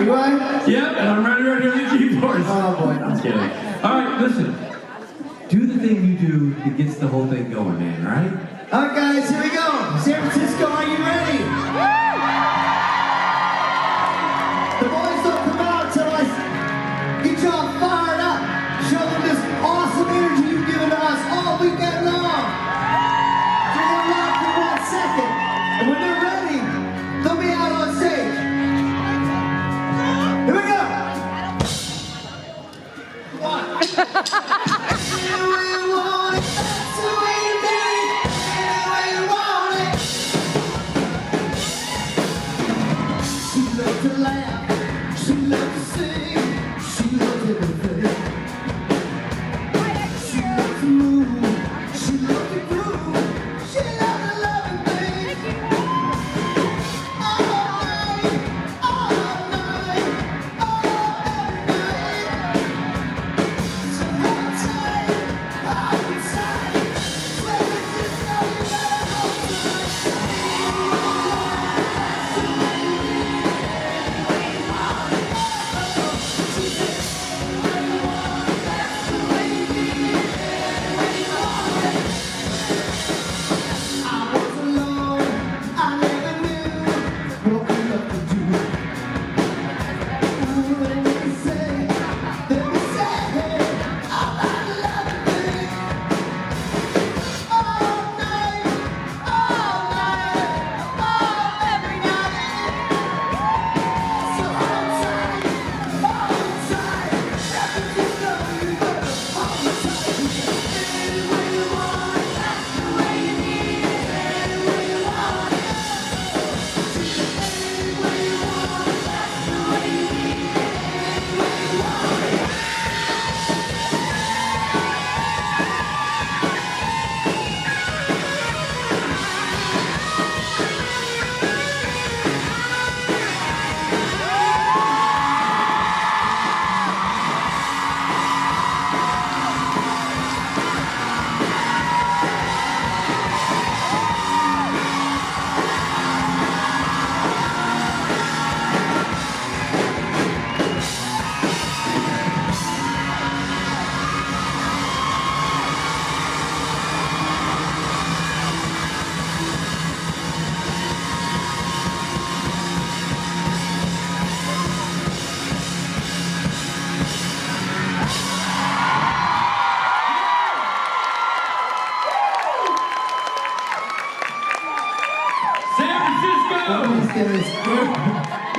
You ready? Yep, and I'm ready right here on the keyboards. Oh boy, I'm Just kidding. All right, listen. Do the thing you do that gets the whole thing going, man, all right? All right, guys, here we go. San Francisco, are you ready? The boys don't come out until I get y'all fired up. Show them this awesome energy you've given to us all weekend long. So we're locked for 1 second. And when they're ready, they'll be out on stage. Here we go. One. To laugh, she loves to sing, she loves everything. She loves to move, she loves to groove, she loves to love and think. All night, all night, all night. So hold tight, hold tight. San Francisco, you better hold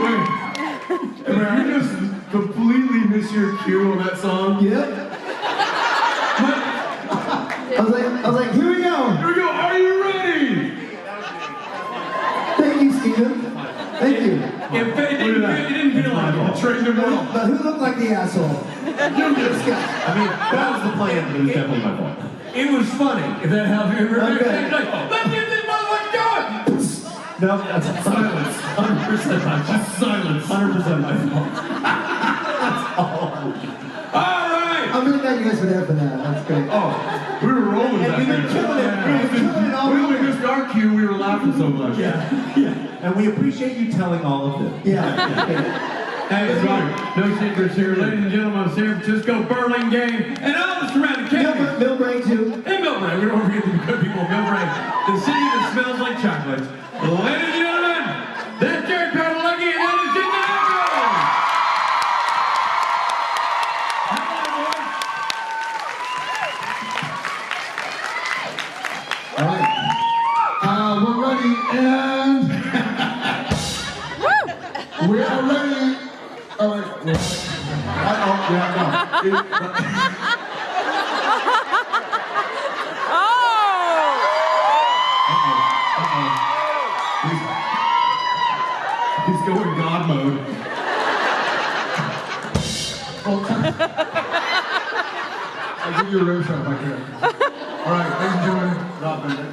Wait. Did you just completely miss your cue on that song? Yep. I was like, here we go. Here we go, are you ready? Thank you, Steven. Thank you. It didn't feel like it. But who looked like the asshole? I mean, that was the plan, but it was definitely my fault. It was funny. If that helps you. Okay. Like, let's get this motherfucker going! No, that's silence. 100% my fault. Silence. 100% my fault. That's all. All right! I'm really glad you guys were there for that. That's great. Oh, we were rolling back we've been there. killing it. We've been killing it all We only weekend. missed our cue, we were laughing so much. Yeah. And we appreciate you telling all of them. Yeah. Hey, that's right. No secrets here. Ladies and gentlemen, San Francisco Burlingame and all the surrounding counties. Millbrae too. And Millbrae. We don't forget the good people of Millbrae. The city that smells like chocolate. Ladies and gentlemen, that's Jerry Padalecki and that is Jensen Ackles. All right. We're ready and we are ready. All right. He's going God mode. I'll give you a rim shot back here. All right, ladies and gentlemen, Rob Bender.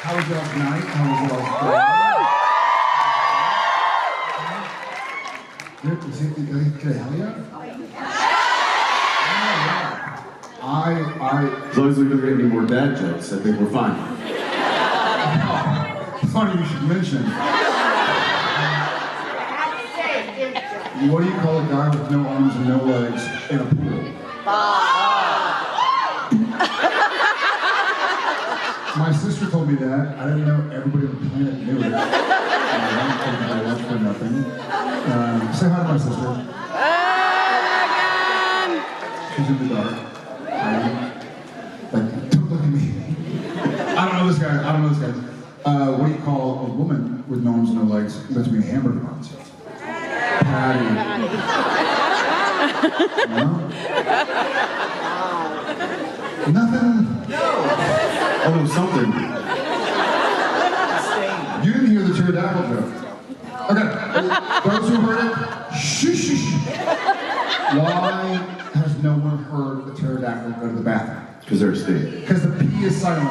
How was y'all's night? How was y'all's day? Good. Is it good? Hell yeah? As long as we don't get any more dad jokes, I think we're fine. funny you should mention. What do you call a guy with no arms and no legs in a pool? My sister told me that. I didn't know everybody on the planet knew it. I don't think I left for nothing. Say hi to my sister. She's in the dark. Like, don't look at me. I don't know this guy. What do you call a woman with no arms and no legs between hamburger buns? Patty. No? Nothing? Oh, something. You didn't hear the pterodactyl joke. Okay, those who heard it, shh. Why has no one heard the pterodactyl go to the bathroom? Because they're extinct. Because the P is silent.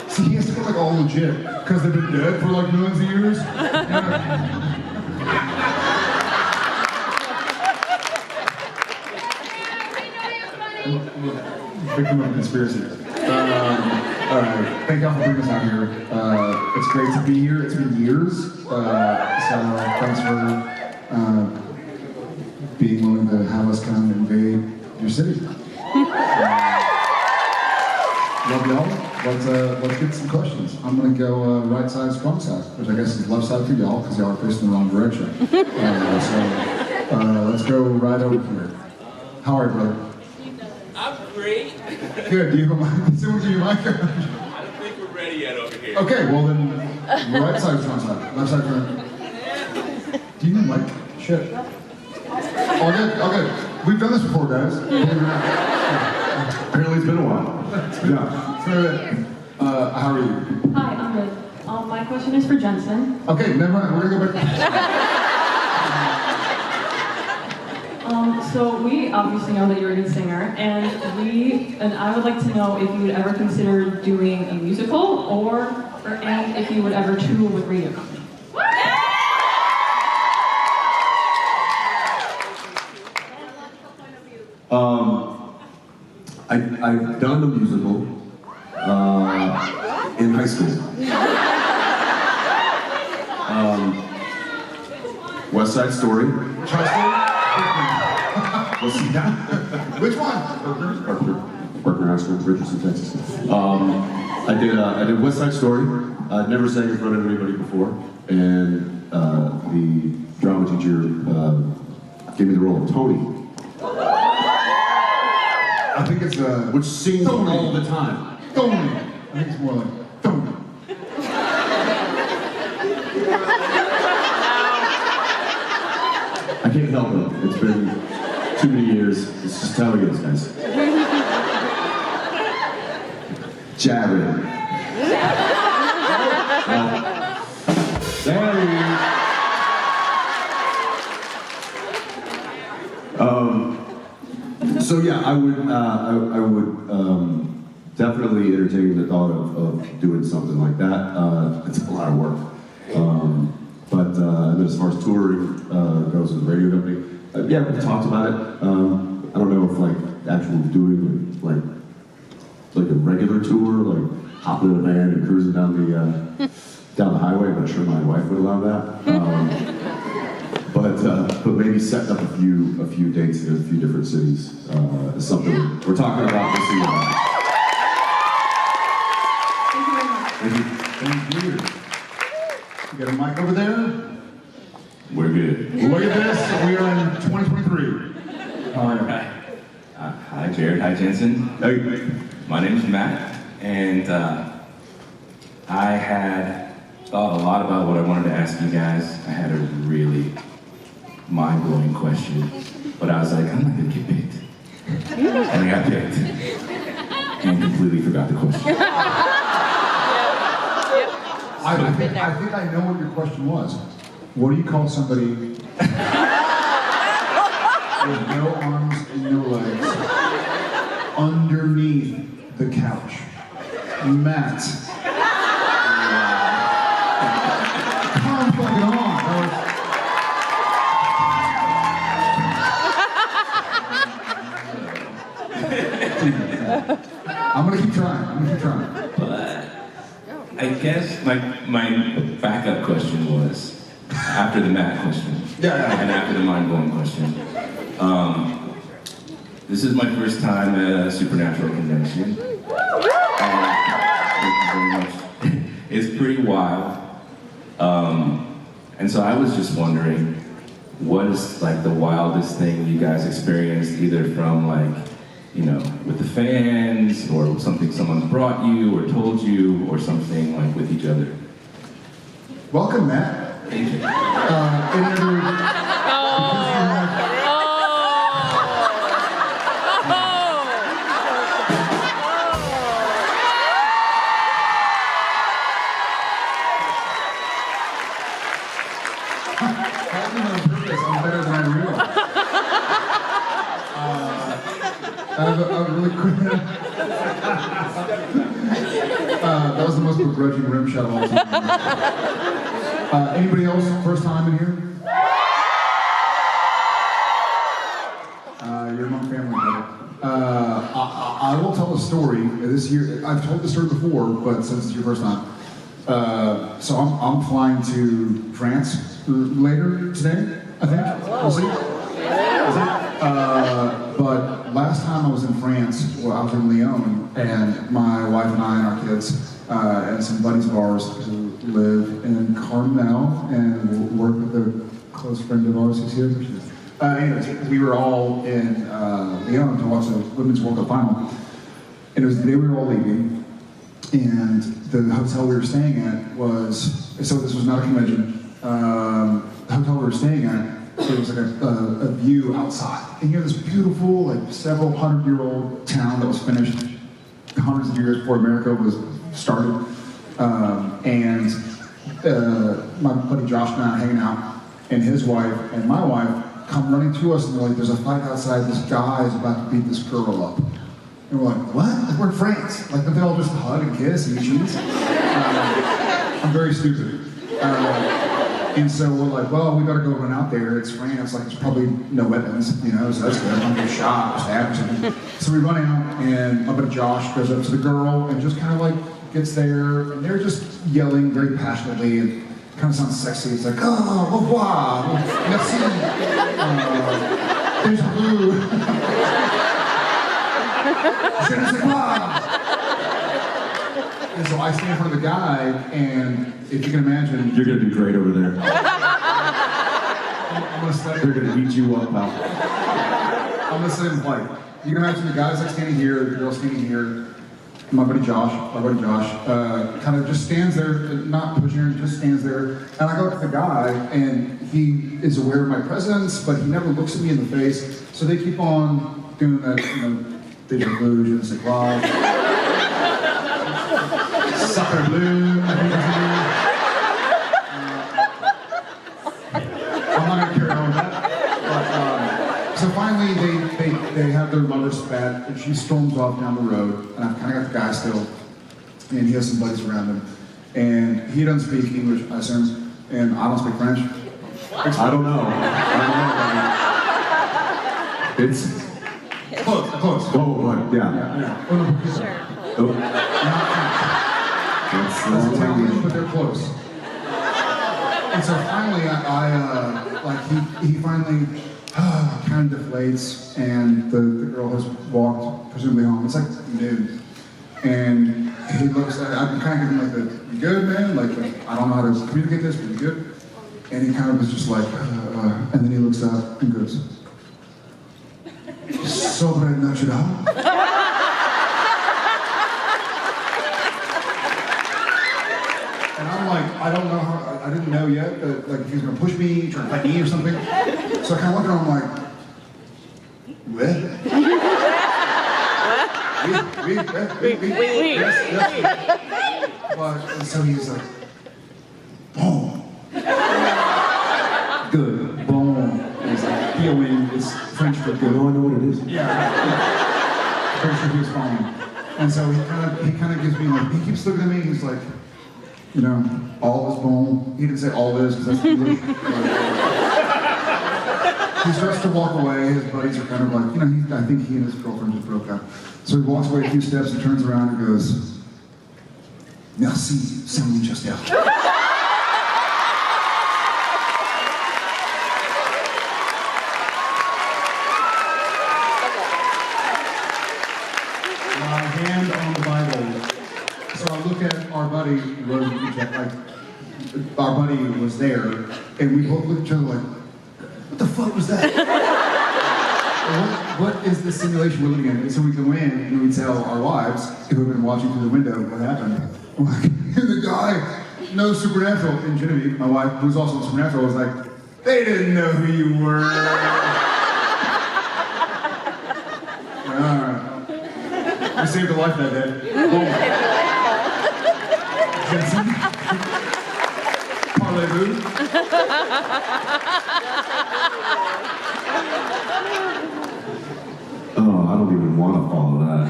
See, he has to go like all legit, because they've been dead for like millions of years. Victim of a conspiracy. All right, thank y'all for bringing us out here. It's great to be here. It's been years, so thanks for being willing to have us come and invade your city. Love y'all. Let's get some questions. I'm gonna go right side, strong side, which I guess is left side for y'all because y'all are facing the wrong direction. So let's go right over here. How are you, brother? I'm great. Good. Do you have a mic? Someone give you a mic? I don't think we're ready yet over here. Okay. Well then, right side, strong side. Left side, front. Do you need a mic? Shit. All good. We've done this before, guys. Apparently it's been a while. Yeah. How are you? Hi, I'm good. My question is for Jensen. Okay, never mind. We're gonna go back. So we obviously know that you're a good singer, and I would like to know if you would ever consider doing a musical, and if you would ever tour with radio company. I've done the musical in high school. West Side Story. Which one? Parker High School, Richardson, Texas. I did West Side Story. I'd never sang in front of anybody before, and the drama teacher gave me the role of Tony. I think it's Which sings Tony. all the time. Tony. I think it's more like Tony. I can't help it. It's been too many years. It's just how it is, guys. Jabbing. So yeah, I would definitely entertain the thought of doing something like that. It's a lot of work. But then as far as touring goes with the radio company, yeah, we've talked about it. I don't know if like actual doing like a regular tour, like hopping in a van and cruising down the highway. I'm not sure my wife would allow that. But maybe setting up a few dates in a few different cities is something we're talking about. We'll see about. Thank you very much. Thank you. You got a mic over there? We're good. Look at this. We are in 2023. How are you? Hi, Jared. Hi, Jensen. Hey. My name's Matt, and I had thought a lot about what I wanted to ask you guys. I had a really mind-blowing question, but I was like, I'm not gonna get picked. And I got picked, and completely forgot the question. I think I know what your question was. What do you call somebody with no arms and no legs underneath the couch? Matt. Come fucking on. I'm gonna keep trying. But I guess my backup question was, after the Matt question, and after the mind-blowing question, this is my first time at a Supernatural convention. Thank you very much. It's pretty wild. And so I was just wondering, what is like the wildest thing you guys experienced, either from like, you know, with the fans, or something someone's brought you or told you, or something like with each other? Welcome, Matt. Thank you. Any other? I'm better than I realized. I have a really quick. That was the most begrudging rim shot of all time. Anybody else first time in here? You're among family, brother. I will tell a story this year. I've told this story before, but since it's your first time. So I'm flying to France later today, I think. We'll see. But last time I was in France, well, I was in Lyon, and my wife and I and our kids, and some buddies of ours who live in Carmel and work with a close friend of ours who's here. Anyways, we were all in Lyon to watch the Women's World Cup final. And it was the day we were all leaving, and the hotel we were staying at was, so this was not a convention, the hotel we were staying at, there was like a view outside. And you have this beautiful, like several 100-year-old town that was finished hundreds of years before America was started. And my buddy Josh and I are hanging out, and his wife and my wife come running to us, and they're like, there's a fight outside, this guy is about to beat this girl up. And we're like, what? Like, we're in France. Like, don't they all just hug and kiss and eat cheese? I'm very stupid. And so we're like, well, we better go run out there. It's France, like there's probably no weapons, you know, so that's good. I'm gonna get shot or stabbed or something. So we run out, and my buddy Josh goes up to the girl and just kind of like gets there, and they're just yelling very passionately, and kind of sounds sexy. It's like, oh, au revoir, merci, déjà vu, je ne sais quoi. And so I stand in front of the guy, and if you can imagine, You're gonna do great over there. I'm gonna study. They're gonna eat you up, pal. I'm gonna sit in flight. You can imagine the guy's like standing here, the girl's standing here. My buddy Josh, kind of just stands there, not pushing her, just stands there. And I go up to the guy, and he is aware of my presence, but he never looks at me in the face. So they keep on doing that, you know, déjà vu, je ne sais quoi. Sucker blue, I think that's I'm not gonna carry on with that. But, so finally, they have their lover spat, and she storms off down the road, and I've kind of got the guy still, and he has some buddies around him, and he doesn't speak English, I assume, and I don't speak French. I don't know. It's Close. oh, but yeah. Oh, no, Sure. Oh, That's that's Italian, but they're close. And so finally, he finally kind of deflates, and the girl has walked, presumably home. It's like noon. And he looks at, I'm kind of giving like you good, man? Like, I don't know how to communicate this, but you good? And he kind of was just like, and then he looks up and goes, sobrenatural. And I'm like, I don't know how, I didn't know yet that like if he was gonna push me, try to fight me or something. So I kind of looked at him, I'm like, what? Yes. But, and so he's like, boom. Good, boom. And he's like, B-O-N, it's French for good. I know what it is. Yeah. Pretty sure he was following. And so he kind of gives me like, he keeps looking at me, he's like, you know, all is bon. He didn't say all is, because that's English. he starts to walk away. His buddies are kind of like, I think he and his girlfriend just broke up. So he walks away a few steps and turns around and goes, "Merci, c'est Winchester." My hand on the Bible. So I look at our buddy, our buddy was there, and we both look at each other like, "What the fuck was that?" What is this simulation we're living in? And so we go in and we tell our wives, who have been watching through the window, what happened. And the guy knows Supernatural, and Genevieve, my wife, who's also in Supernatural, was like, "They didn't know who you were." I saved a life that day. Jensen. Parlez-vous? Oh, I don't even want to follow that.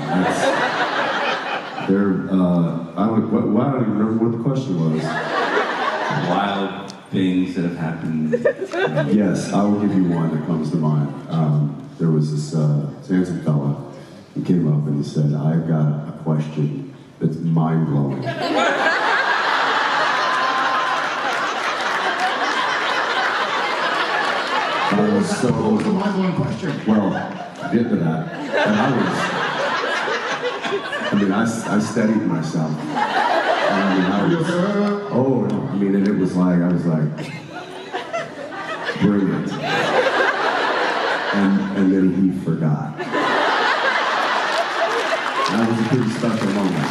I don't even remember what the question was. Wild things that have happened. Yes, I will give you one that comes to mind. There was this Jensen fella. He came up and he said, "I've got a question that's mind-blowing." I was so... What was the mind-blowing question? Well, get to that. And I steadied myself. Oh, no. And it was like, I was like, brilliant. And then he forgot. That was a pretty special moment.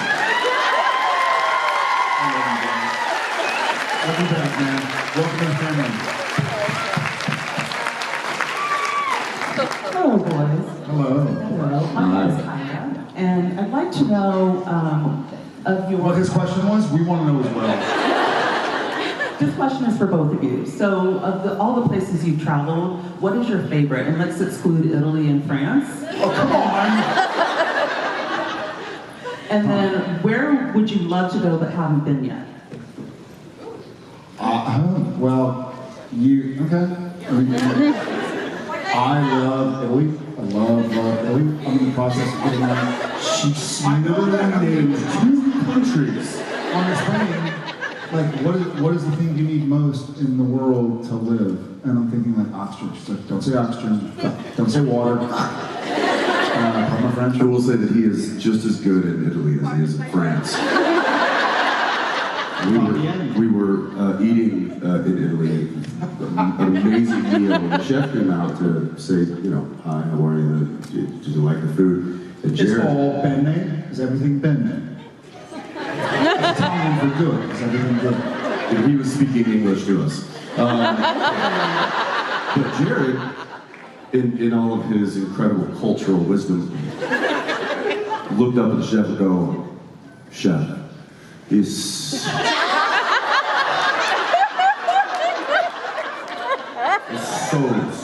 Welcome back, man. Welcome to the family. Hello, boys. Hello. Hello. My name is Kaya, and I'd like to know of your... What his question was, we want to know as well. This question is for both of you. So, of all the places you've traveled, what is your favorite? And let's exclude Italy and France. Oh, come on! And then, where would you love to go but haven't been yet? Well, okay. I love Italy. I love Italy. I'm in the process of getting on. She's named 2 countries. On this plane, like, what is the thing you need most in the world to live? And I'm thinking like oxygen. She's like, don't say oxygen. Don't say water. My French. I will say that he is just as good in Italy as he is in France. We were eating in Italy an amazing meal. The chef came out to say, "Hi, how are you? Did you like the food?" And It's all bene. Is everything bene? It's Italian for good. Is everything good? And he was speaking English to us. But Jared, in all of his incredible cultural wisdom, looked up at the chef and go, "Chef, it's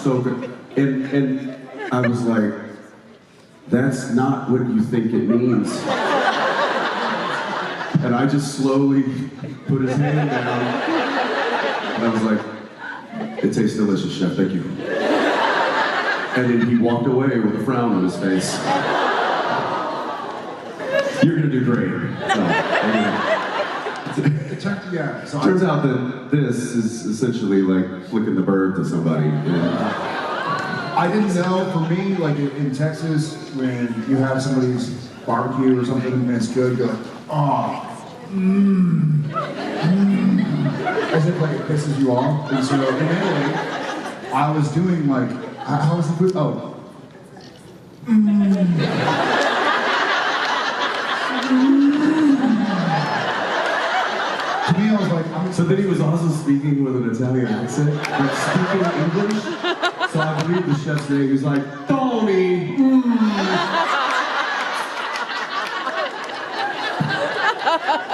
so good." And I was like, "That's not what you think it means." And I just slowly put his hand down, and I was like, "It tastes delicious, chef, thank you." And then he walked away with a frown on his face. "You're gonna do great." So turns out that this is essentially like flicking the bird to somebody. I didn't know, for me, like in Texas, when you have somebody's barbecue or something and it's good, you're like, "Oh, as if like it pisses you off. And so in Italy, I was doing like, how was the food? Oh. To me, I was like, So then he was also speaking with an Italian accent, like speaking English. So I believe the chef's name. He was like, "Tony."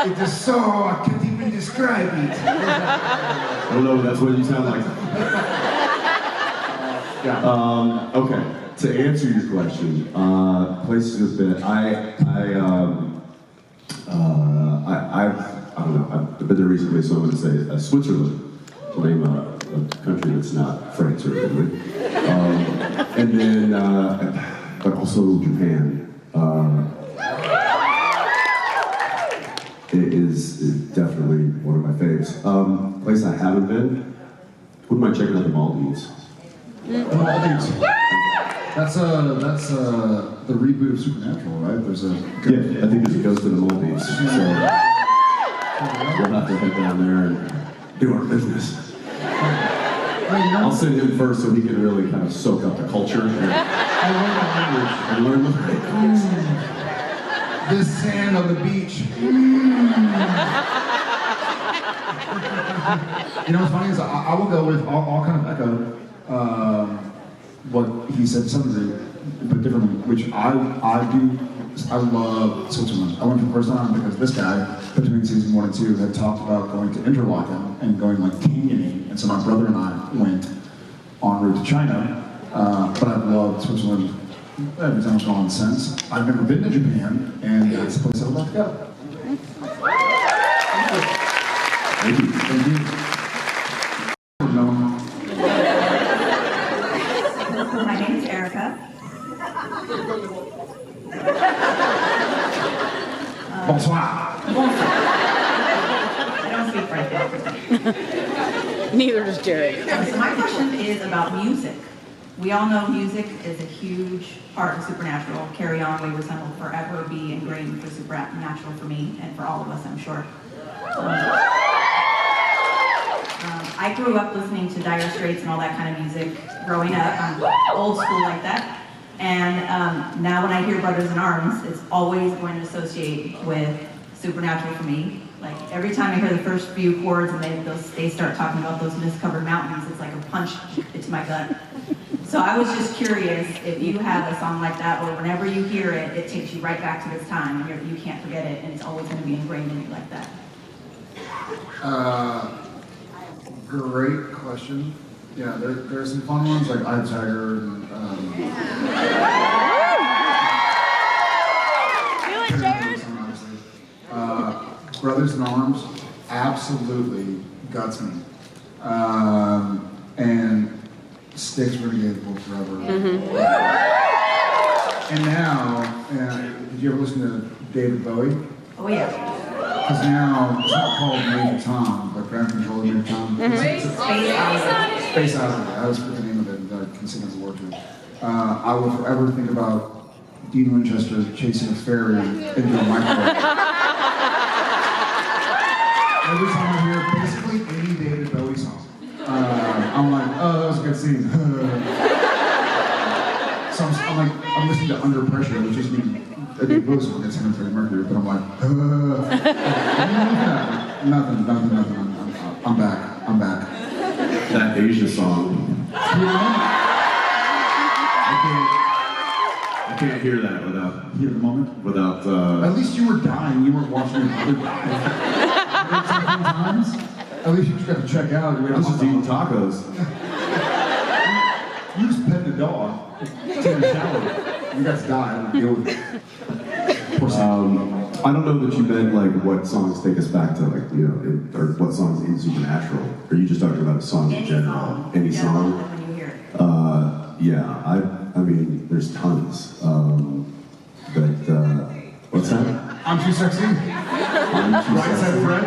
it is so, I can't even describe it. I don't know, that's what you sound like. Okay, to answer your question, places have been, I don't know, I've been there recently, so I'm going to say Switzerland, to name a country that's not France or Italy. And then, but also Japan. It is definitely one of my faves. Place I haven't been, wouldn't mind checking out the Maldives. The Maldives. That's the reboot of Supernatural, right? There's a Yeah, I think there's a ghost in the Maldives. So we'll have to head down there and do our business. I'll send him first so he can really kind of soak up the culture and learn the language. This sand on the beach. You know what's funny is I will go with, I'll kind of echo what he said to some degree, but differently, which I love Switzerland. I went for the first time because this guy, between season 1 and 2, had talked about going to Interlaken and going like canyoning, and so my brother and I went en route to China, but I've loved Switzerland every time I've gone since. I've never been to Japan, and it's a place I would like to go. Thank you. Thank you. No. My name is Erica. Bonsoir. I don't speak French yet. Neither does Jerry. So my question is about music. We all know music is a huge part of Supernatural. Carry On, Wayward Son will forever be ingrained for Supernatural for me and for all of us, I'm sure. I grew up listening to Dire Straits and all that kind of music growing up. I'm old school like that. And now when I hear Brothers in Arms, it's always going to associate with Supernatural for me. Like every time I hear the first few chords and they start talking about those mist-covered mountains, it's like a punch to my gut. So I was just curious if you have a song like that, or whenever you hear it, it takes you right back to this time, and you can't forget it, and it's always going to be ingrained in you like that. Great question. Yeah, there are some fun ones like Eye of Tiger and Brothers in Arms absolutely guts me. And Styx Renegade will forever. And now, did you ever listen to David Bowie? Oh yeah. Because now, it's not called Major Tom, but Ground Control Major Tom. Space Oddity. Space Oddity, that was the name of it that I can sing as a word to. I will forever think about Dean Winchester chasing a ferry into a microwave. Every time I hear basically any David Bowie song, I'm like, oh, that was a good scene. So I'm listening to Under Pressure, which is me. I think most of it's him and Freddie Mercury, but I'm like, nothing. I'm back. That Asia song. I can't hear that without. Hear the moment? Without. At least you were dying. You weren't watching your brother die. Times. At least you just got to check out. I was just eating tacos. You just pet the dog. Take a shower. You guys die. I don't deal with it. I don't know that you meant like what songs take us back to like or what songs in Supernatural. Or are you just talking about a song in general? Any song? When you hear it. Yeah. I mean, there's tons. But what's that? I'm too sexy. I'm too Right side sexy. Fred.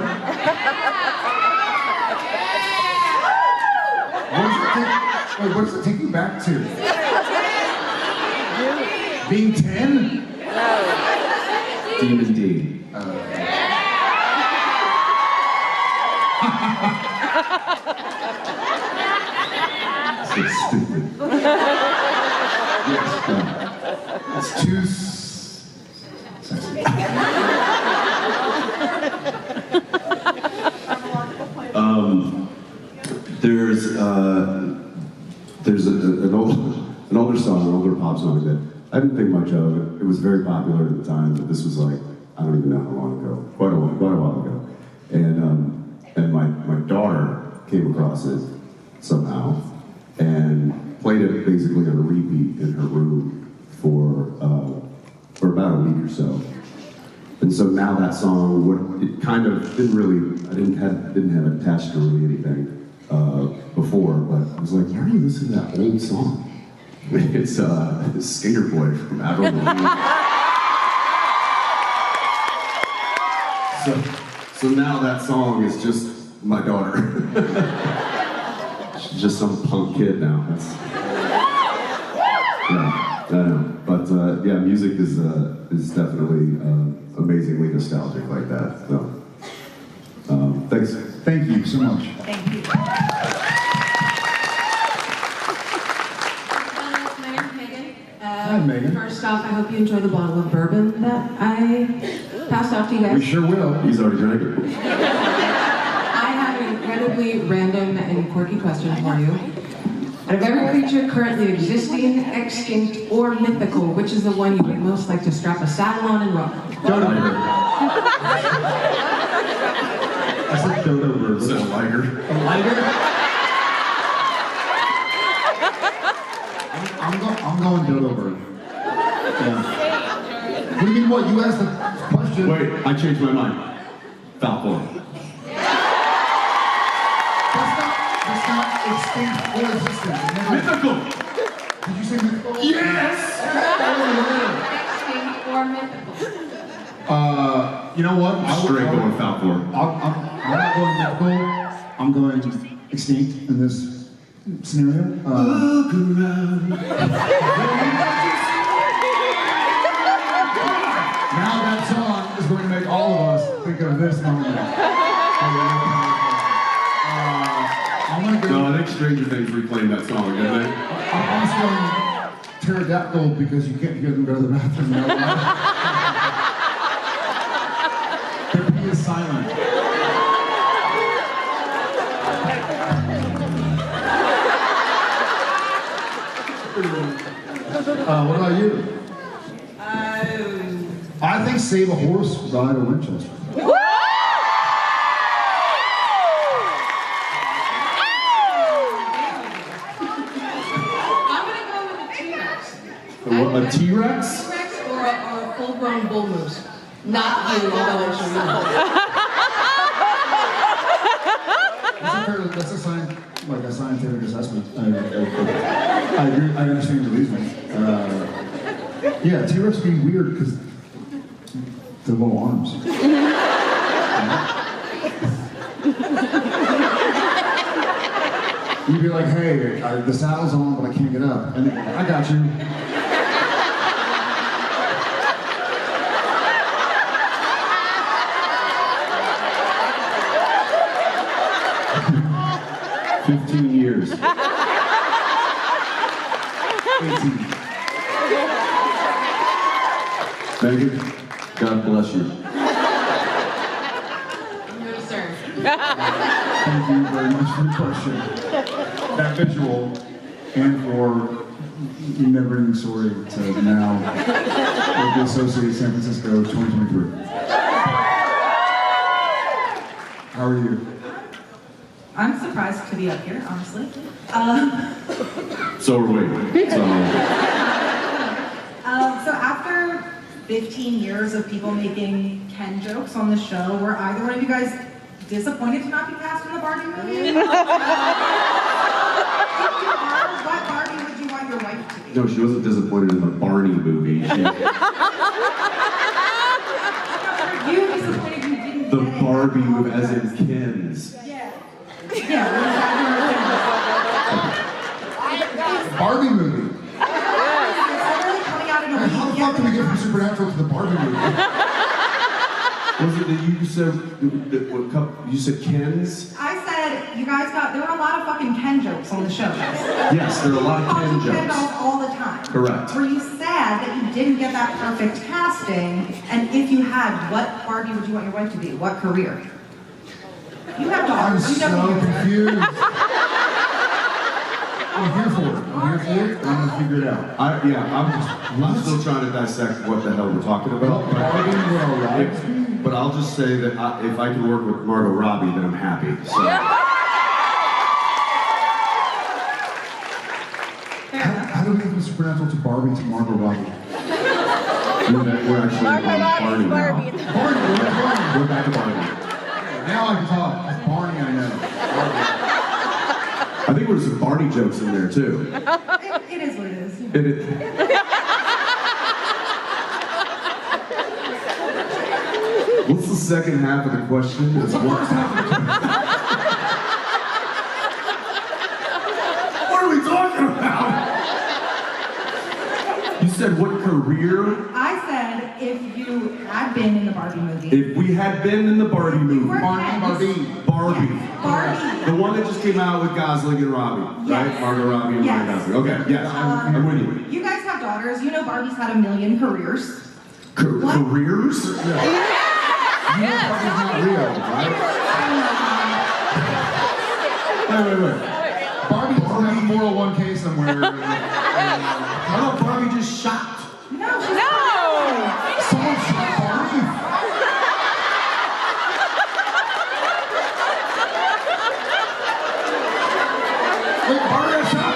What does it take you back to? Being 10? Demon D. So stupid. Yes. It's too sexy. There's an older song, an older pop song that I didn't think much of. It was very popular at the time, but this was like, I don't even know how long ago, quite a while ago. And my daughter came across it somehow and played it basically on a repeat in her room for about a week or so. And so now that song, it kind of didn't really, I didn't have it attached to really anything before, but I was like, why are you listening to that old song? It's Skater Boy from Avril Lavigne. So now that song is just my daughter. She's just some punk kid now. Yeah, I know. But yeah, music is definitely amazingly nostalgic like that. So thanks. Thank you so much. Thank you. My name's Megan. Hi, Megan. First off, I hope you enjoy the bottle of bourbon that I passed off to you We guys. sure will. He's already drank it. I have an incredibly random and quirky question for you. Out of every creature currently existing, extinct, or mythical, which is the one you would most like to strap a saddle on and ride? Dodo bird. I said dodo bird. Is it a liger? A liger? I'm going dodo bird. Yeah. What do you mean what? You asked the question. Wait, I changed my mind. Falcon. That's not extinct or existent. It never- Mythical! Did you say mythical? Yes! Extinct or mythical? You know what? Straight going Falcon. I'm not going mythical. I'm going extinct in this scenario. Look around. Now that song is going to make all of us think of this moment. I'm going to go. No, I think Stranger Things reclaimed that song, didn't they? I'm just going pterodactyl because you can't hear them go to the bathroom. Their P is silent. What about you? I think save a horse, ride a Winchester. I'm gonna go with a T-Rex. A T-Rex? T-Rex or a full-grown bull moose. Not you, although I'm sure you know. That's a like a scientific assessment. I agree. I understand your reasoning. Yeah, T-Rex would be weird because the little arms. You'd be like, hey, the saddle's on, but I can't get up. And I got you. Years. 18. Megan, God bless you. I'm gonna serve. Thank you very much for the question. That visual, and for your never-ending story to now with the Associated San Francisco 2023. How are you? I'm surprised to be up here, honestly. So are we. So after 15 years of people making Ken jokes on the show, were either one of you guys disappointed to not be cast in the Barbie movie? What Barbie would you want your wife to be? No, she wasn't disappointed in the Barney movie. You were disappointed you didn't The get it. Barbie movie, as in Ken's. Yeah, what is that? Barbie movie. It's literally coming out in a How the week. fuck can we get from Supernatural to the Barbie movie? Was it that you said Ken's? I said, you guys there were a lot of fucking Ken jokes on the show. Yes, there are a lot of Ken Ken jokes. dolls all the time. Correct. Were you sad that you didn't get that perfect casting? And if you had, what Barbie would you want your wife to be? What career? You have I'm daughters. You so definitely confused. I'm here for it. I'm here for it. I'm gonna figure it out. I'm still trying to dissect what the hell we're talking about. But I'll just say that if I can work with Margot Robbie, then I'm happy. So. How do we go from Supernatural to Barbie to Margot Robbie? We're actually on Barney now. Barney, We're back to Barney. now I can talk. It's Barney, I know. I think there were some Barney jokes in there too. It It is what it is. It is. What's the second half of the question? What's the first half of the question? What are we talking about? You said what career? I said if you had been in the Barbie movie. If we had been in the Barbie movie. Barbie. Barbie. The one that just came out with Gosling and Robbie, Yes. right? Margot Robbie and Ryan Yes. Gosling. Okay, yes, I'm with you. You guys have daughters. You know Barbie's had a million careers. What? Careers? You know Barbie's not real, right? Wait. Barbie doesn't have a 401k somewhere. I thought Barbie just shot. No, she's No! Someone shot Barbie. Wait, Barbie got shot?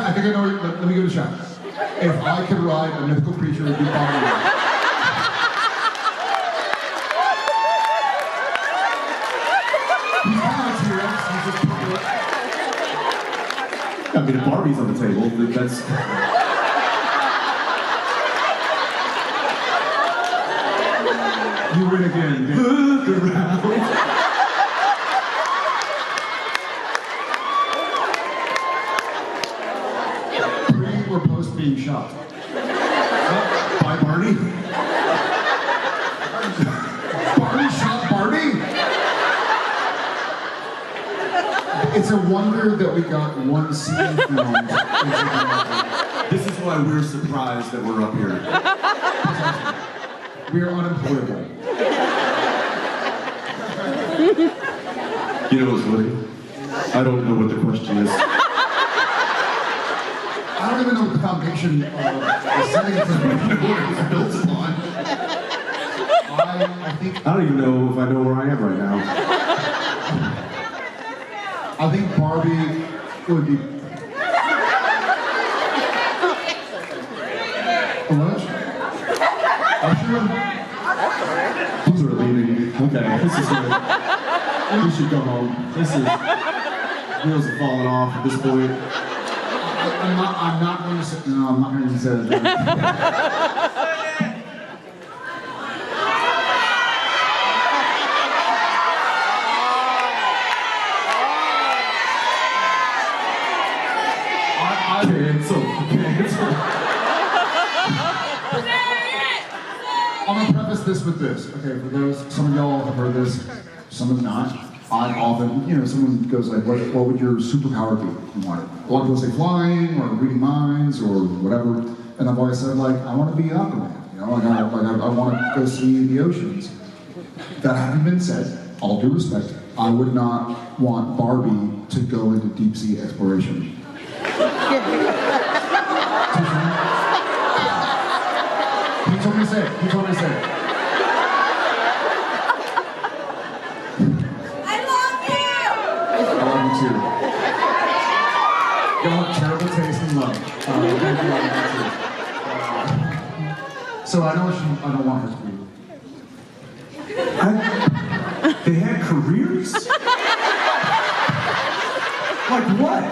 I think I know. Let me give it a shot. If I could ride a mythical creature, it'd be Barbie. He's not a T-Rex. He's just purple. I mean, if Barbie's on the table, that's... You win again. Look around. Pre or post being shot? By Barney? Barney shot Barbie? It's a wonder that we got one scene filmed. This is why we're surprised that we're up here. We are unemployable. You know what's funny? I don't know what the question is. I don't even know what the foundation of the setting for the board is built upon. I think I don't even know if I know where I am right now. I think Barbie would be. What? Usher? These are leaving. Okay, this is good. We should go home. This is... Wheels are falling off at this point. I'm not going to say. No, I'm not going to say that. Cancel. I'm gonna preface this with this. Okay, for those, some of y'all have heard this, some have not. I've often, someone goes like, what would your superpower be? You want it? A lot of people say flying or reading minds or whatever. And I've always said like, I want to be Aquaman. I want to go see the oceans. That having been said, all due respect, I would not want Barbie to go into deep sea exploration. He told me to say it. I love you! I love you too. Y'all have terrible taste in love. Thank you, I love you too. So I don't want her to be. They had careers? Like what?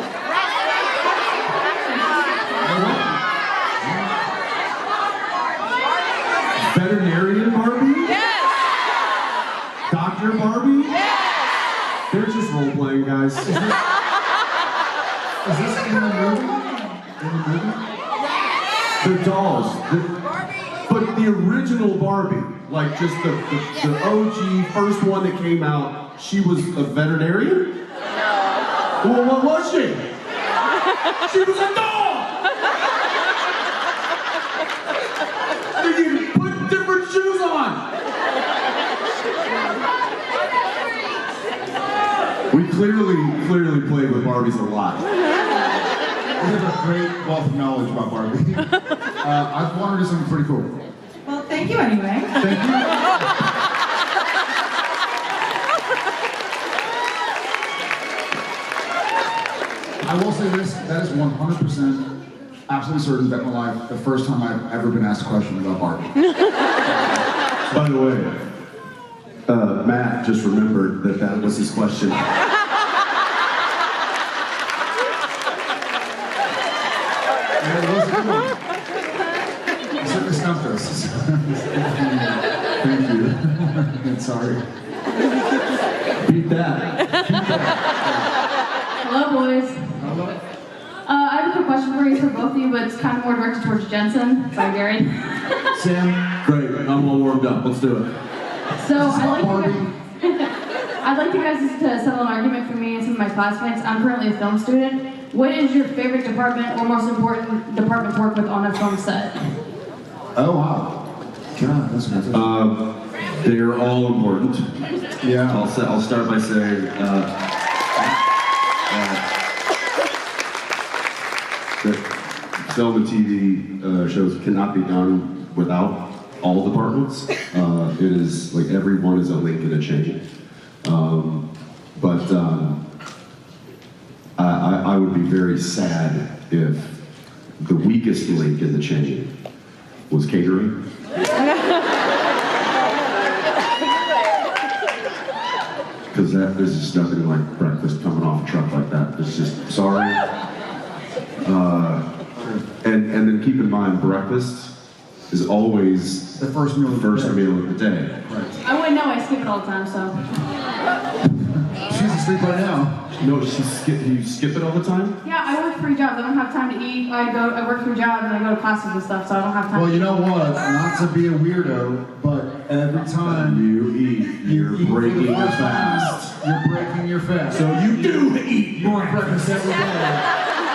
Veterinarian Barbie? Yes! Dr. Barbie? Yes! They're just role-playing, guys. Is this in the movie? They're dolls. But the original Barbie, like just the OG first one that came out, she was a veterinarian? No. Well, what was she? She was a doll! You put different shoes on! We clearly played with Barbies a lot. We have a great wealth of knowledge about Barbie. I've wanted to do something pretty cool. Well, thank you anyway. Thank you. I will say this, that is 100% absolutely certain that in my life, the first time I've ever been asked a question about Barbie. By the way, Matt just remembered that was his question. Certainly stumped us. Thank you. I'm sorry. Beat that. Hello, boys. Hello. I have a quick question for you, for both of you, but it's kind of more directed towards Jensen. Sorry, Gary. Sam, great. I'm all warmed up. Let's do it. So I'd like you guys to settle an argument for me and some of my classmates. I'm currently a film student. What is your favorite department or most important department to work with on a film set? Oh, wow. God, that's good. They're all important. Yeah. I'll start by saying that film and TV shows cannot be done without all departments. It is like everyone is a link in a chain. I would be very sad if the weakest link in the chain was catering. Because there's just nothing like breakfast coming off a truck like that. It's just, sorry. And then keep in mind, breakfast is always The first meal of the day. Right. I wouldn't know, I skip it all the time, so. She's asleep right now. No, you skip it all the time? Yeah, I work 3 jobs. I don't have time to eat. I work 3 jobs and I go to classes and stuff, so I don't have time. Well, you know what? Not to be a weirdo, but every time You eat, you're eat for breaking the your first fast. time, you're breaking your fast. So you do eat. You want breakfast every day.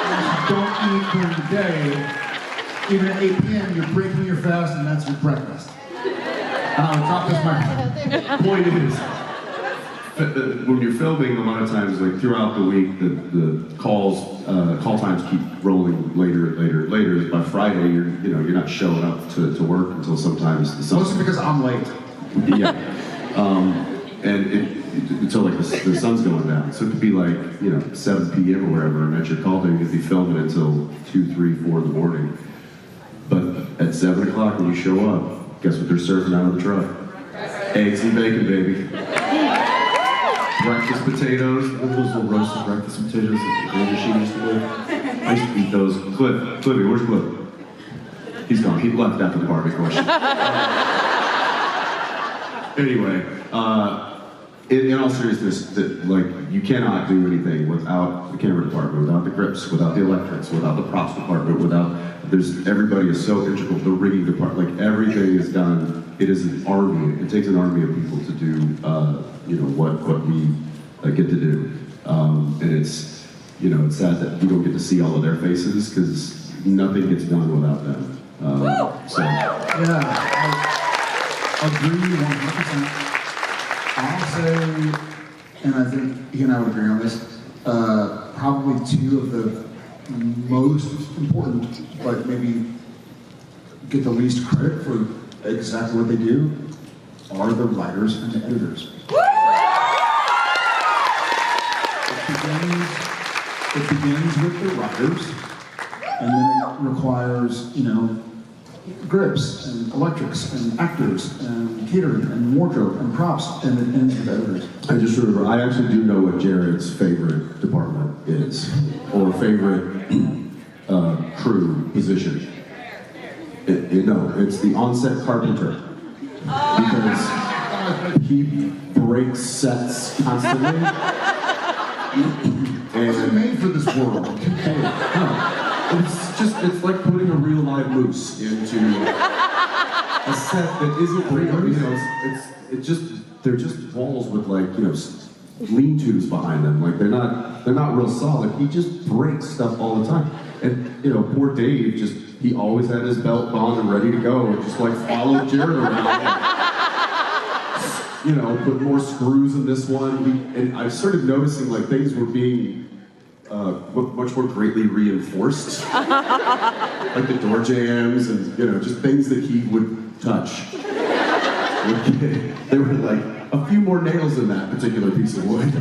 If you don't eat during the day, even at 8 p.m., you're breaking your fast, and that's your breakfast. And I would drop this mic. Point is, when you're filming, a lot of times, like throughout the week, the call times keep rolling later. By Friday, you're not showing up to work until sometimes the sun. Mostly because I'm late. Yeah. And until like the sun's going down. So it could be like 7 p.m. or whatever, and at your call time, you could be filming until 2, 3, 4 in the morning. But at 7 o'clock when you show up, guess what they're serving out of the truck? Eggs and bacon, baby. Breakfast potatoes, those little roasted breakfast potatoes that the machine used to make. I used to eat those. Cliffy, where's Cliff? He's gone. He left after the barbie question. Anyway, in all seriousness, you cannot do anything without the camera department, without the grips, without the electrics, without the props department, everybody is so integral. The rigging department, everything is done. It is an army. It takes an army of people to do, what we get to do. And it's sad that we don't get to see all of their faces because nothing gets done without them. Yeah, I agree 100%. I'll say, and I think he and I would agree on this, probably 2 of the most important, but maybe get the least credit for exactly what they do, are the writers and the editors. It begins with the writers, and then it requires, grips and electrics and actors and catering and wardrobe and props, and it ends with editors. I just remember, I actually do know what Jared's favorite department is, or favorite crew position. It's the on-set carpenter. Because he breaks sets constantly. It wasn't made for this world. It's like putting a real live moose into a set that isn't real. They're just walls with lean-tos behind them. Like they're not real solid. He just breaks stuff all the time. And poor Dave he always had his belt on and ready to go, and just followed Jared around. Put more screws in this one. And I started noticing things were being much more greatly reinforced. Like the door jams and just things that he would touch. There were a few more nails in that particular piece of wood.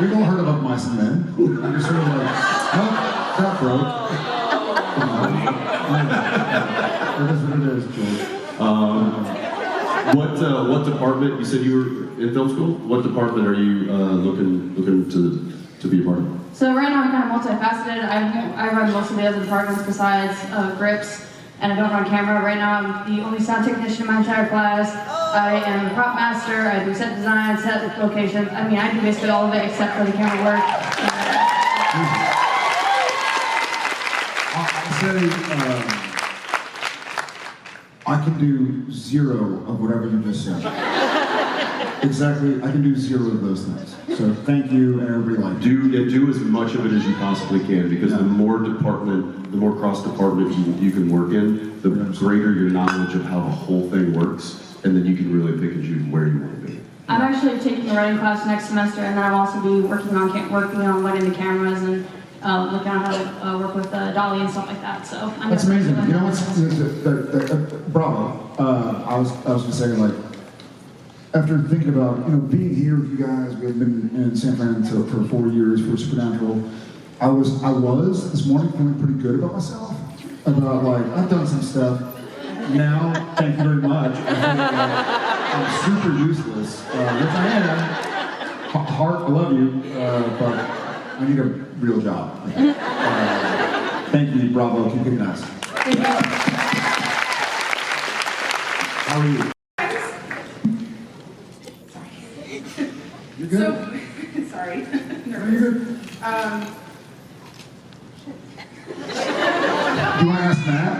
We've all heard of Up Mice and Men. You're sort of that broke. It is what it is, George. What department? You said you were in film school. What department are you looking to be a part of? So right now I'm kind of multifaceted. I run most of the other departments besides grips, and I don't run camera. Right now I'm the only sound technician in my entire class. I am a prop master. I do set design, set location. I mean, I do basically all of it except for the camera work. I'll say I can do zero of whatever you just said. Exactly, I can do zero of those things. So thank you, and everybody like Do as much of it as you possibly can, because the more cross department you can work in, the greater your knowledge of how the whole thing works, and then you can really pick and choose where you want to be. I'm actually taking a writing class next semester, and then I'll also be working on lighting the cameras and looking at how to work with Dolly and stuff like that. So that's amazing. You know what's bravo. I was gonna say, like, after thinking about being here with you guys, we had been in San Francisco for 4 years for Supernatural. I was this morning feeling pretty good about myself. About like I've done some stuff. Now, thank you very much. I'm super useless, which I am. Heart, I love you, but I need a real job. Thank you, bravo, keep kicking ass. How are you? You good? So, sorry. Are you good? Do you want to ask Matt?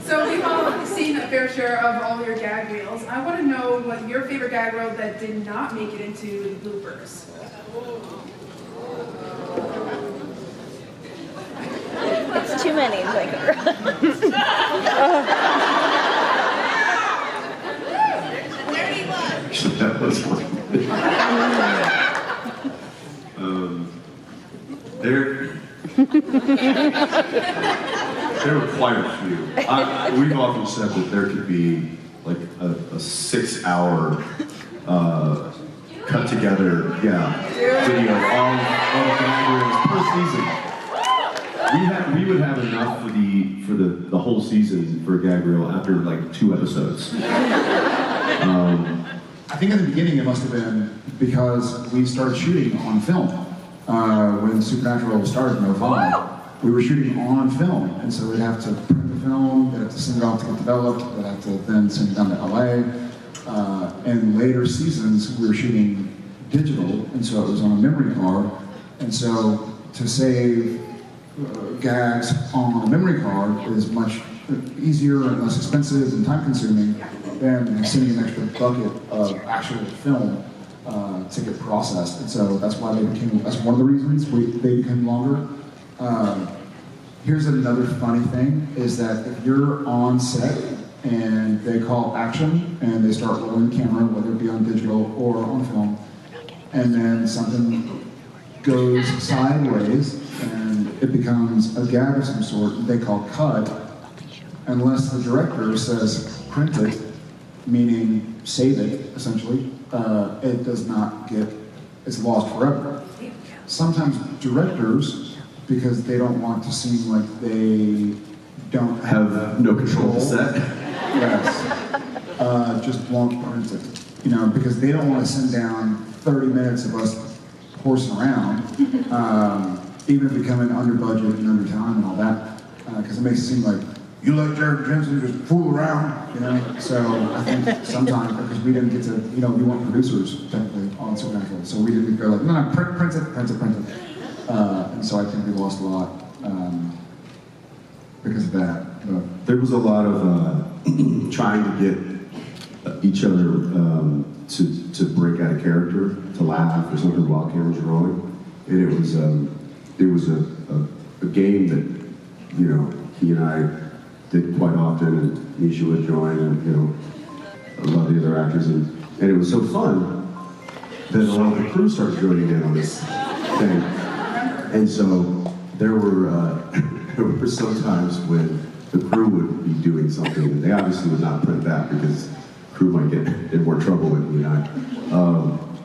So we've all seen a fair share of all your gag reels. I want to know what your favorite gag reel that did not make it into the bloopers. It's too many. Like, That was fun. There were quite a few. We've often said that there could be like a 6-hour cut together, video of gag reels per season. We would have enough for the whole season for a gag reel after like 2 episodes. I think in the beginning it must have been because we started shooting on film. When Supernatural started in 2005, we were shooting on film, and so we'd have to print the film, they'd have to send it off to get developed, they'd have to then send it down to LA. In later seasons, we were shooting digital, and so it was on a memory card, and so to save gags on a memory card is much easier and less expensive and time-consuming than sending an extra bucket of actual film to get processed, and so that's why that's one of the reasons they became longer. Here's another funny thing, is that if you're on set and they call action and they start rolling camera, whether it be on digital or on film, and then something goes sideways and it becomes a gag of some sort, they call cut, unless the director says print it, meaning save it, essentially, it does not it's lost forever. Sometimes directors, because they don't want to seem like they don't have no control of the set. Yes. Just won't print it. Because they don't want to send down 30 minutes of us horsing around, even if we come in under budget and under time and all that, because it makes it seem like you let Jared Jensen just fool around, So I think sometimes, because we didn't get to, we weren't producers technically on Supernatural, so we didn't go like, no, print it. And so I think we lost a lot because of that. But there was a lot of trying to get each other to break out of character, to laugh or something while cameras were rolling, and it was a game that he and I did quite often, and Misha would join, and a lot of the other actors, and it was so fun that a lot of the crew started joining in on this thing, and so there were some times when the crew would be doing something, and they obviously would not print that because crew might get in more trouble with me and I.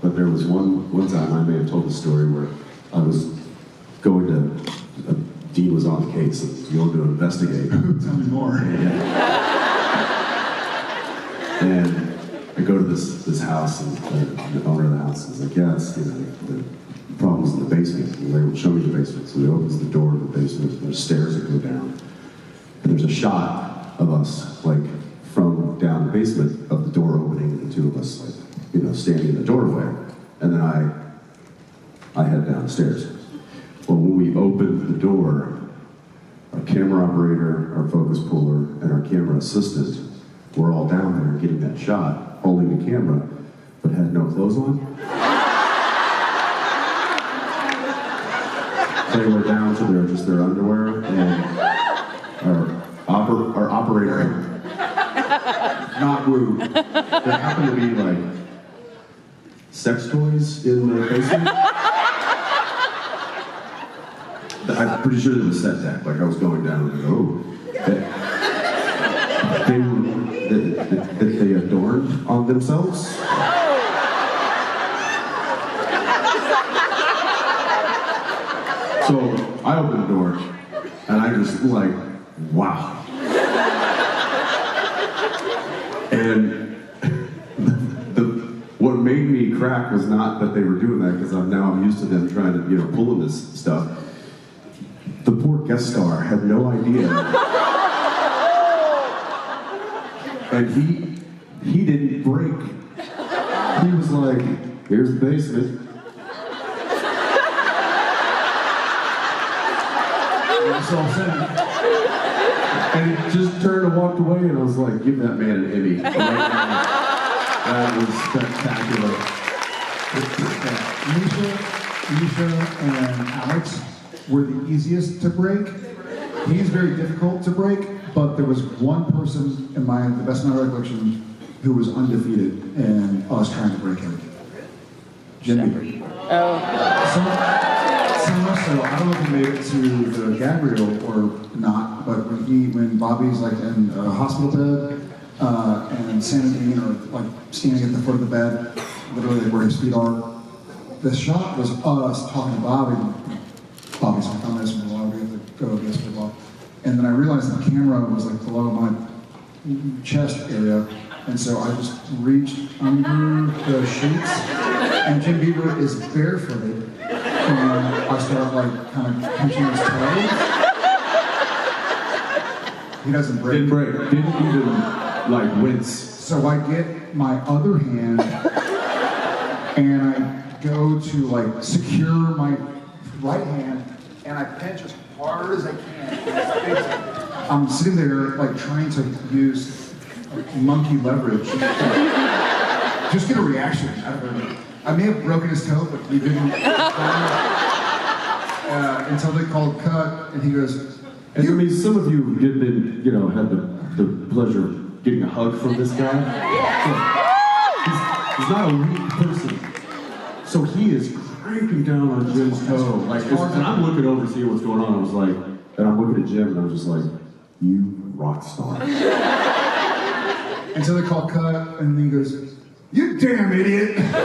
But there was one time, I may have told the story, where I was going to Dean was on the case and was going to investigate. Tell me more. And I go to this house, and the owner of the house is like, yeah, it's, the problem's in the basement. And they will show me the basement. So he opens the door to the basement, and there's stairs that go down. And there's a shot of us, like, from down the basement of the door opening, and the two of us, like, standing in the doorway. And then I head down the stairs. Well, when we opened the door, our camera operator, our focus puller, and our camera assistant were all down there getting that shot, holding the camera, but had no clothes on. They were down to just their underwear, and our operator, not rude, there happened to be like sex toys in the basement. I'm pretty sure there was set deck, like I was going down and they adorned on themselves. So I opened the door and I just like, wow. And what made me crack was not that they were doing that, because I'm used to them trying to, pulling this stuff. The poor guest star had no idea. And he didn't break. He was like, here's the basement. That's all said. And he just turned and walked away, and I was like, give that man an Emmy. Right now. That was spectacular. Misha and Alex were the easiest to break. He's very difficult to break, but there was one person in the best of my recollection, who was undefeated in us trying to break him. Jimmy. Oh. So much so, I don't know if he made it to the gag reel or not, but when Bobby's like in a hospital bed, and Sam and Dean are like standing at the foot of the bed, literally where his feet are, the shot was us talking to Bobby. Bobby's like, I'm this one, we have to go this way, and then I realized the camera was like below my chest area, and so I just reached under the sheets, and Jim Beaver is barefooted, and I start like kind of pinching his toes. He doesn't break. Didn't break. Didn't even like wince. So I get my other hand, and I go to like secure my right hand, and I pinch as hard as I can. I'm sitting there like trying to use monkey leverage. Just get a reaction out of him. I may have broken his toe, but we didn't. Until they called cut, and he goes. And I mean, some of you had the pleasure of getting a hug from this guy. He's not a weak person. So he is cranking down on Jim's toe. And I'm looking over to see what's going on. I was like, and I'm looking at Jim, and I was just like, you rock star. Until they called cut, and he goes, you damn idiot. And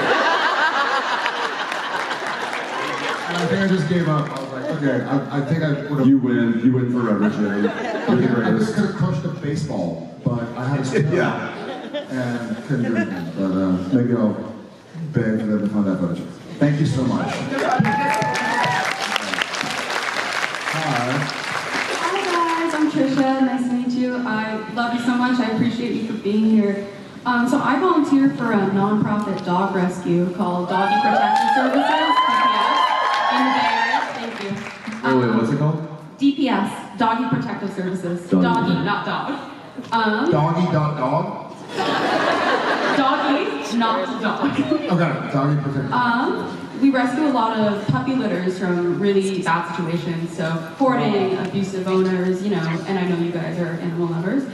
I think I just gave up. I was like, okay, I think I would have. You win forever, Jim. You're the I greatest. just could have crushed a baseball, but I had a skill. Yeah. And couldn't do anything. But maybe I'll beg for them to find that footage. Thank you so much. Hi. Hi guys, I'm Trisha. Nice to meet you. I love you so much. I appreciate you for being here. So I volunteer for a nonprofit dog rescue called Doggy Protection Services, DPS, in the Bay Area. Thank you. Wait, what's it called? DPS, Doggy Protective Services. Doggy. Doggy, not dog. Doggy.dog? Doggy, not dog. Okay, doggy protector. We rescue a lot of puppy litters from really bad situations, so hoarding, abusive owners, and I know you guys are animal lovers.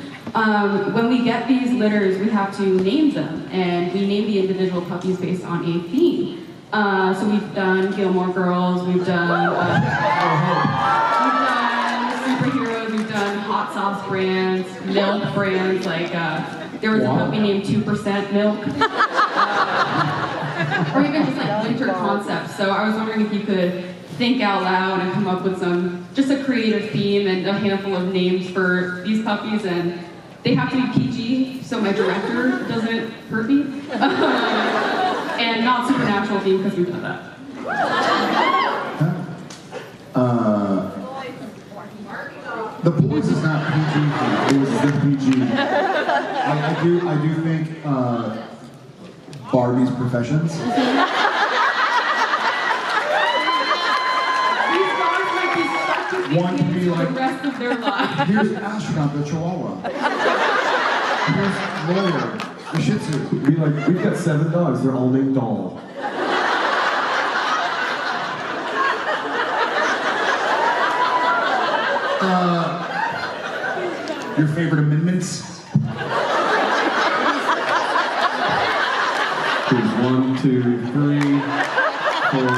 When we get these litters, we have to name them, and we name the individual puppies based on a theme. So we've done Gilmore Girls, we've done superheroes, we've done hot sauce brands, milk brands, like there was a puppy named 2% Milk. Or even just like winter concepts. So I was wondering if you could think out loud and come up with just a creative theme and a handful of names for these puppies, and they have to be PG, so my director doesn't hurt me. And not supernatural theme, because we've done that. The Boys is not PG. The Boys is PG. I do think Barbie's Professions. These dogs might be stuck with these One can be things for like, the rest of their lives. Here's Astronaut, the Chihuahua. Here's Lawyer, the Shih Tzu. Be like, we've got 7 dogs, they're all named Doll. Your favorite amendments? There's 1, 2, 3, 4,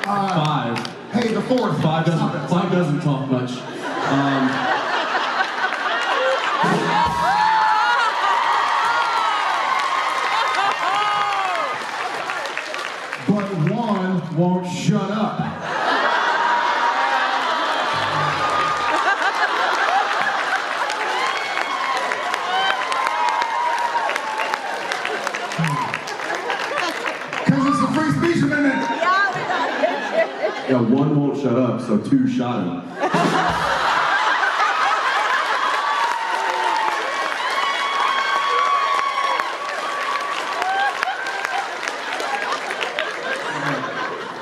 5. Hey, the fourth. 5 doesn't talk much. But one won't shut up. Because it's the free speech amendment. Yeah, 1 won't shut up, so 2 shot him.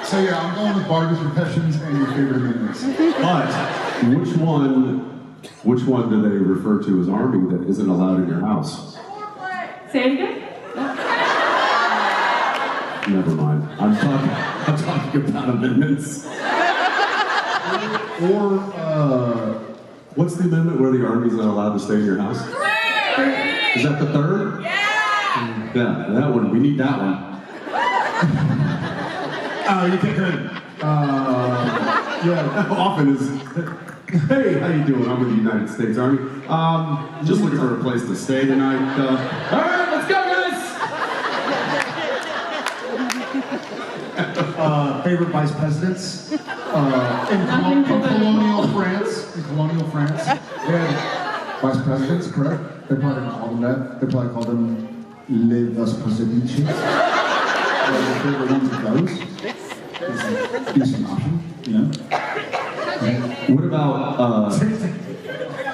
So yeah, I'm going with Barbie's Professions and your favorite amendments. But which one do they refer to as army that isn't allowed in your house? Say it again? Never mind. I'm talking about amendments. Or what's the amendment where the army's not allowed to stay in your house? Is that the 3rd? Yeah, that one. We need that one. oh, you can't go in. Yeah, often is. Hey, how you doing? I'm with the United States Army. Just looking for a place to stay tonight. All right, let's go, guys. Favorite vice presidents in colonial France. In colonial France, they had vice presidents, correct? They probably didn't call them that. They probably called them les vice presidents. Your favorite ones of those? It's a decent option, you know.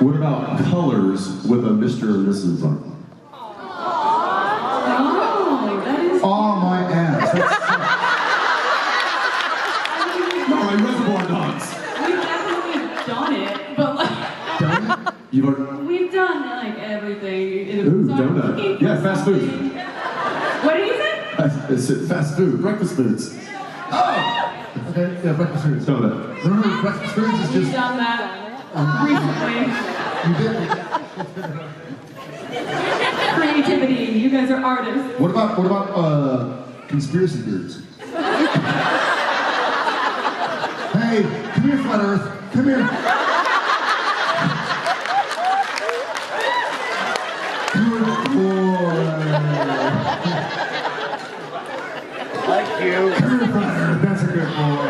What about colors with a Mr. and Mrs. on? Oh, that is... Oh, my ass. No, like Reservoir Dogs. We've definitely done it, but like... Done? You've already... We've done like everything. Ooh, donut. Yeah, fast food. What did you say? It's fast food, breakfast foods. Oh! Okay, yeah, breakfast foods. Donut. Remember, breakfast foods is We've just... done that recently. You did. Creativity. You guys are artists. What about conspiracy theories? Hey, come here, Flat Earth. Come here. Good boy. Like you. Come here, Flat Earth. That's a good boy.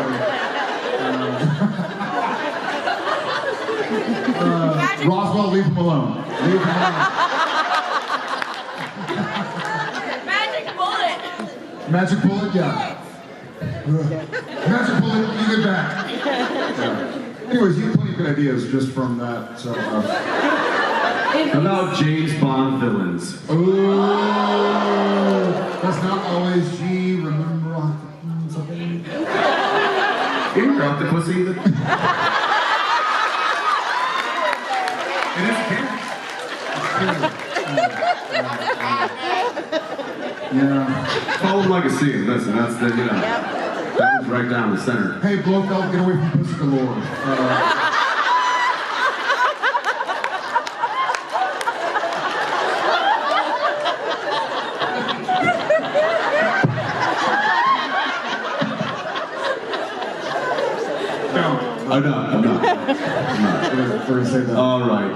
Roswell, leave him alone. Leave him alone. Magic bullet. Magic bullet, yeah. Magic bullet, you get back. Anyways, you have plenty of good ideas just from that. So, How about James Bond villains? ooh, that's not always G. Remember something? You drop the pussy. It is canon. Yeah. Follow like a scene. Listen, that's the, that was right down the center. Hey, Blofeld, get away from Pussy Galore. I'm not. We're gonna say that. All right.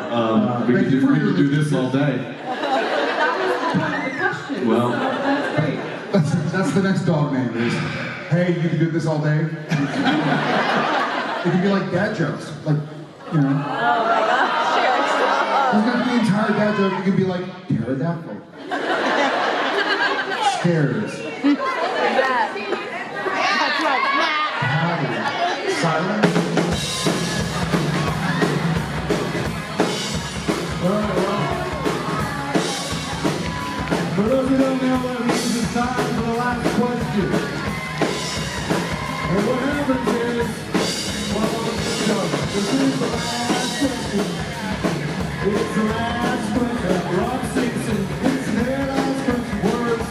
We could do this all day. That was the point of the question. Well. So that's great. That's the next dog name. Is hey, you can do this all day. It could be like dad jokes, like, you know. Oh my gosh. Doesn't have to be the entire dad joke. It could be like pterodactyl. Stairs. That's right. Paddle. Silence. For those who don't know what it means, it's time for the last question. And what happens is, well, this is the last question. It's the last question. Rob Simpson, it's their last question. Words.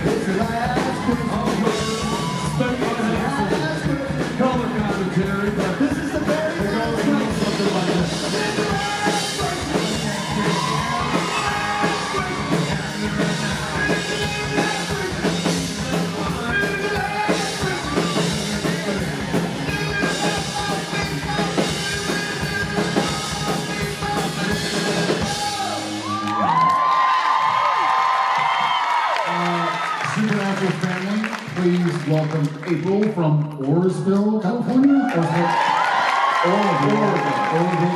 It's the last question. All words. Special answer. Color commentary, but this is the very last question. Something like this. Supernatural family, please welcome April from Oroville, California? Oroville,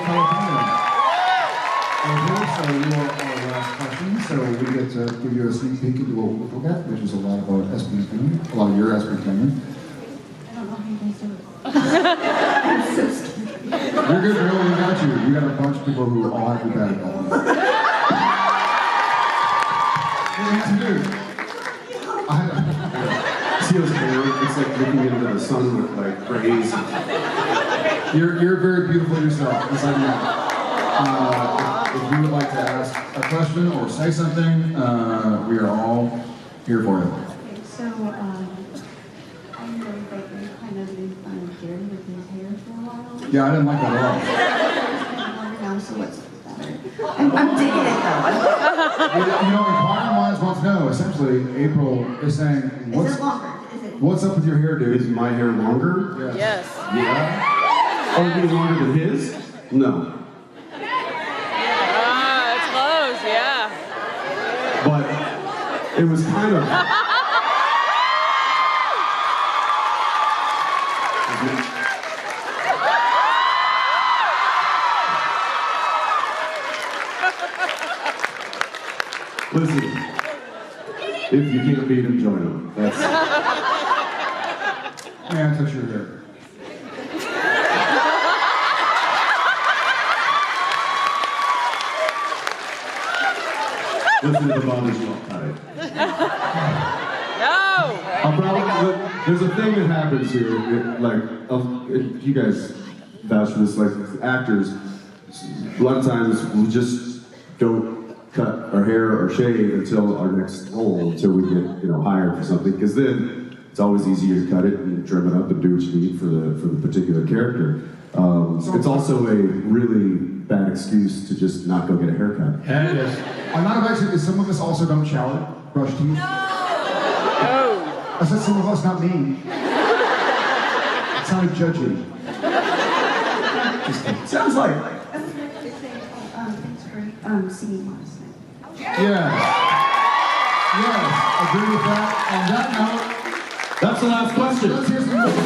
California. April, so you are our last question, so we get to give you a sneak peek into what we look at, which is a lot of our SPN family, a lot of your SPN family. I don't know how you guys do it. I'm so scared. You're good, girl, we got you. You got a bunch of people who all have your bag on. Dude. See those hair? It's like looking into the sun with like rays. You're very beautiful yourself, inside and out. If you would like to ask a question or say something, we are all here for you. Okay, so, I know that you kind of made fun of Gary with his hair for a while. Yeah, I didn't like that at all. Now, so what's that? I'm digging it though. You know, inquiring minds want to know. Essentially, April is saying, Is it longer? Is it? what's up with your hair, dude? Is my hair longer? Yes. Yeah. Oh, you mean longer than his? No. Ah, it's close, yeah. But it was kind of. Listen, if you can't beat him, join him. That's. May I touch your hair? Listen to the bothers you, I'll cut it. No. There's a thing that happens here, you guys vouch for this, like actors, a lot of times we just don't cut our hair or shave until our next role, until we get, hired for something, because then it's always easier to cut it and trim it up and do what you need for the particular character. It's also a really bad excuse to just not go get a haircut. Yeah, it is. I'm not actually, some of us also don't shower, brush teeth. No. I said some of us, not me. It sounded judgy. Just kidding. Sounds like. Thanks for singing last night. Yes. Yes, agree with that. On that note, That's the last question. let's hear some more music.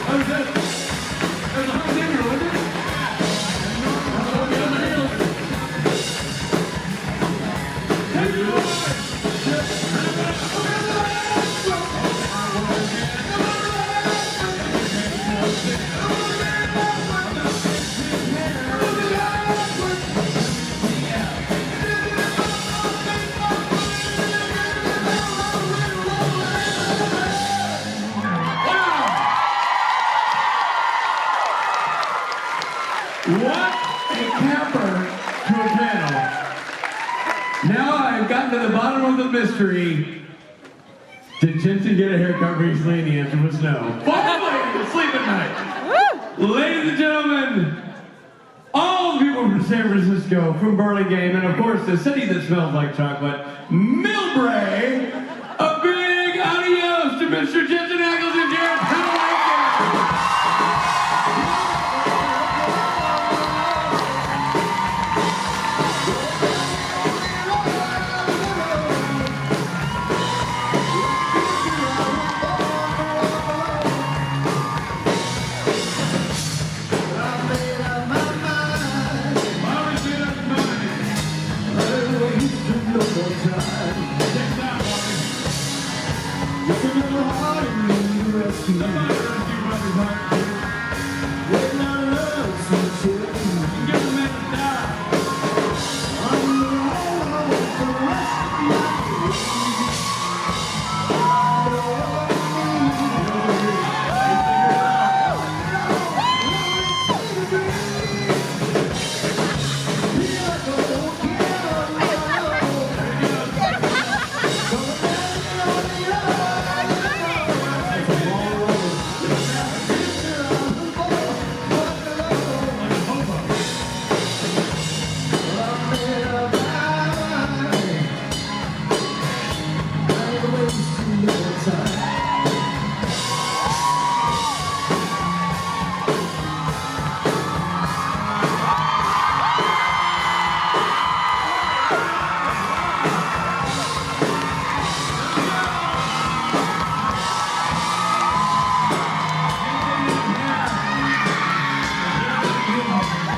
That was it. There's a hot dinner, wasn't it? Take it away. What a camper to a panel. Now I've gotten to the bottom of the mystery. Did Jensen get a haircut recently? And the answer was no. Finally, sleep at night. Ladies and gentlemen, all the people from San Francisco, from Burlingame, and of course the city that smells like chocolate, Millbrae.